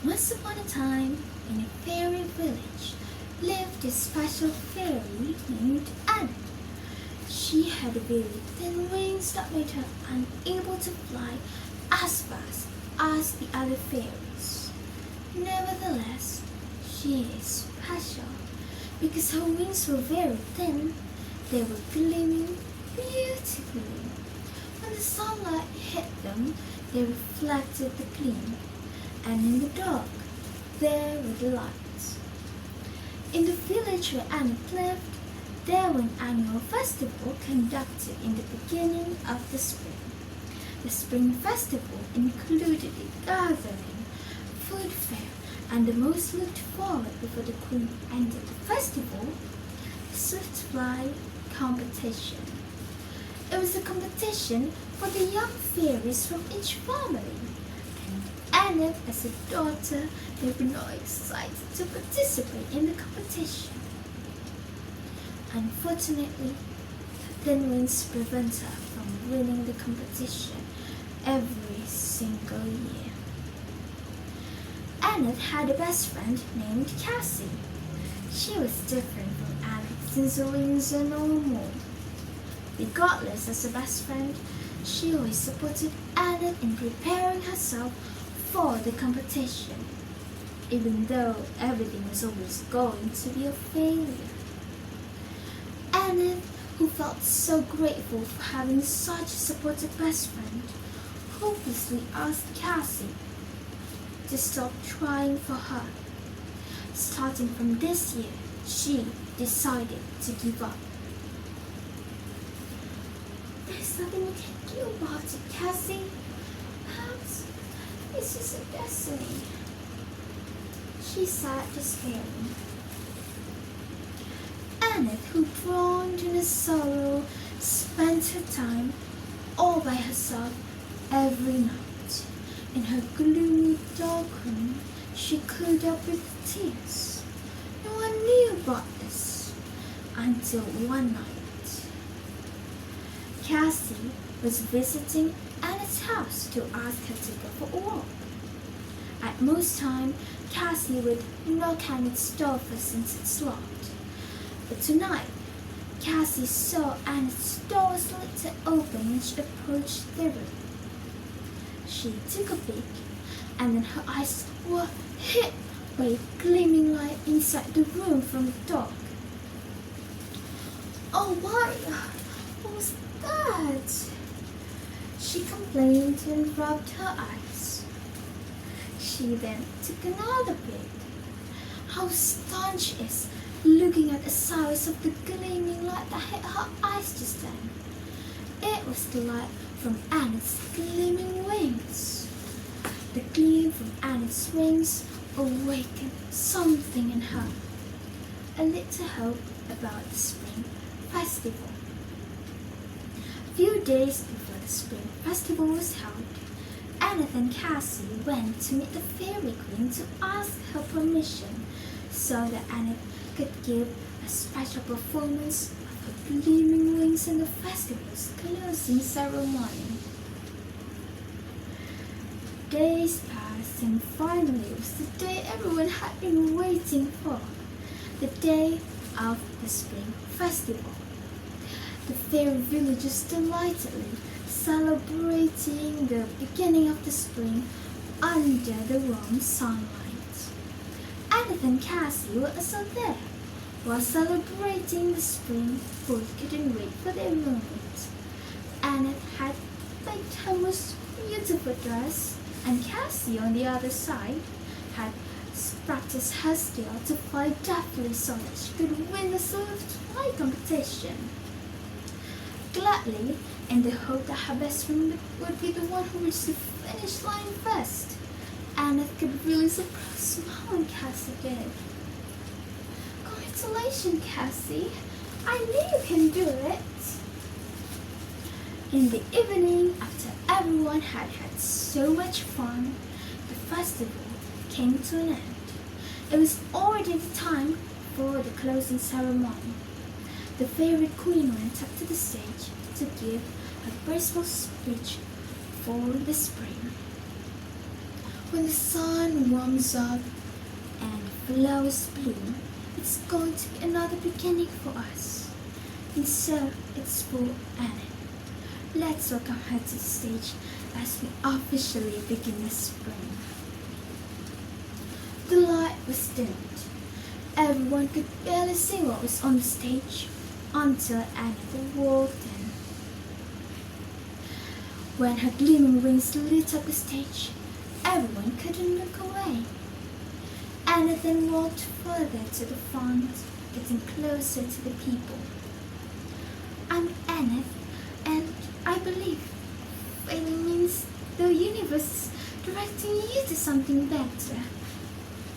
Once upon a time, in a fairy village, lived a special fairy named Anna. She had very thin wings that made her unable to fly as fast as the other fairies. Nevertheless, she is special because her wings were very thin. They were gleaming beautifully. When the sunlight hit them, they reflected the gleam, and in the dark, there were the lights. In the village where Anna lived, there was an annual festival conducted in the beginning of the spring. The spring festival included a gathering, food fair, and the most looked forward before the queen ended the festival, the swift fly competition. It was a competition for the young fairies from each family, and Anna, as a daughter, they were not excited to participate in the competition. Unfortunately, her thin wings prevent her from winning the competition every single year. Anna had a best friend named Cassie. She was different from Anna since her wings are normal. Regardless as a best friend, she always supported Anna in preparing herself for the competition, even though everything was always going to be a failure. Anna, who felt so grateful for having such a supportive best friend, hopelessly asked Cassie to stop trying for her. Starting from this year, she decided to give up. There's nothing you can do about it, Cassie. Perhaps it's just a destiny, she said, despairing. Anna, who drowned in her sorrow, spent her time all by herself every night. In her gloomy, dark room, she curled up with tears. No one knew about this until one night. Cassie was visiting Anna's house to ask her to go for a walk. At most time, Cassie would knock on its door first since it's locked. But tonight, Cassie saw Anna's door was slightly open when she approached the room. She took a peek, and then her eyes were hit by a gleaming light inside the room from the dark. Oh my! What was that? She complained and rubbed her eyes. She then took another peek. How stunned she is, looking at the size of the gleaming light that hit her eyes just then. It was the light from Anna's gleaming wings. The gleam from Anna's wings awakened something in her, a little hope about the spring festival. A few days before the spring festival was held, Anna and Cassie went to meet the fairy queen to ask her permission so that Anna could give a special performance of her gleaming wings in the festival's closing ceremony. Days passed, and finally it was the day everyone had been waiting for, the day of the spring festival. The fairy villagers delightedly celebrating the beginning of the spring under the warm sunlight. Anna and Cassie were also there. While celebrating the spring, both couldn't wait for their moment. Anna had picked her most beautiful dress, and Cassie, on the other side, had practiced her skill to fly deftly so that she could win the swift fly competition. Gladly, in the hope that her best friend would be the one who reached the finish line first, Anna could really surprise smile when Cassie did. Congratulations, Cassie. I knew you can do it. In the evening, after everyone had had so much fun, the festival came to an end. It was already the time for the closing ceremony. The fairy queen went up to the stage to give a graceful speech for the spring. When the sun warms up and flowers bloom, it's going to be another beginning for us. And so it's for Anna. Let's welcome her to the stage as we officially begin the spring. The light was dimmed. Everyone could barely see what was on the stage until Anna walked in. When her gleaming wings lit up the stage, everyone couldn't look away. Anna then walked further to the front, getting closer to the people. I'm Anna, and I believe failing means the universe is directing you to something better,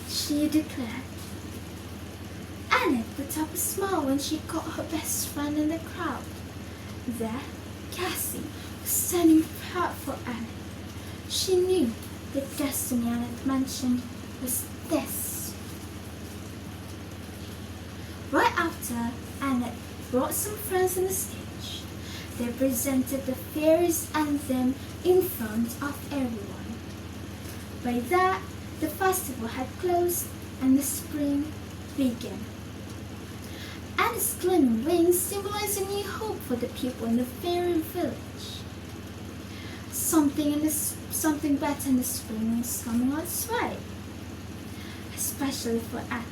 she declared. Anna put up a smile when she caught her best friend in the crowd. There, Cassie was standing proud for Anna. She knew the destiny Anna had mentioned was this. Right after Anna brought some friends on the stage, they presented the fairies anthem in front of everyone. By that, the festival had closed and the spring began. Anna's gleaming wings symbolized a new hope for the people in the fairy village. Something better in the spring was coming on its way. Especially for Anna.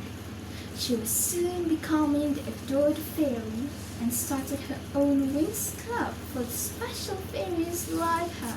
She was soon becoming the adored fairy and started her own wings club for the special fairies like her.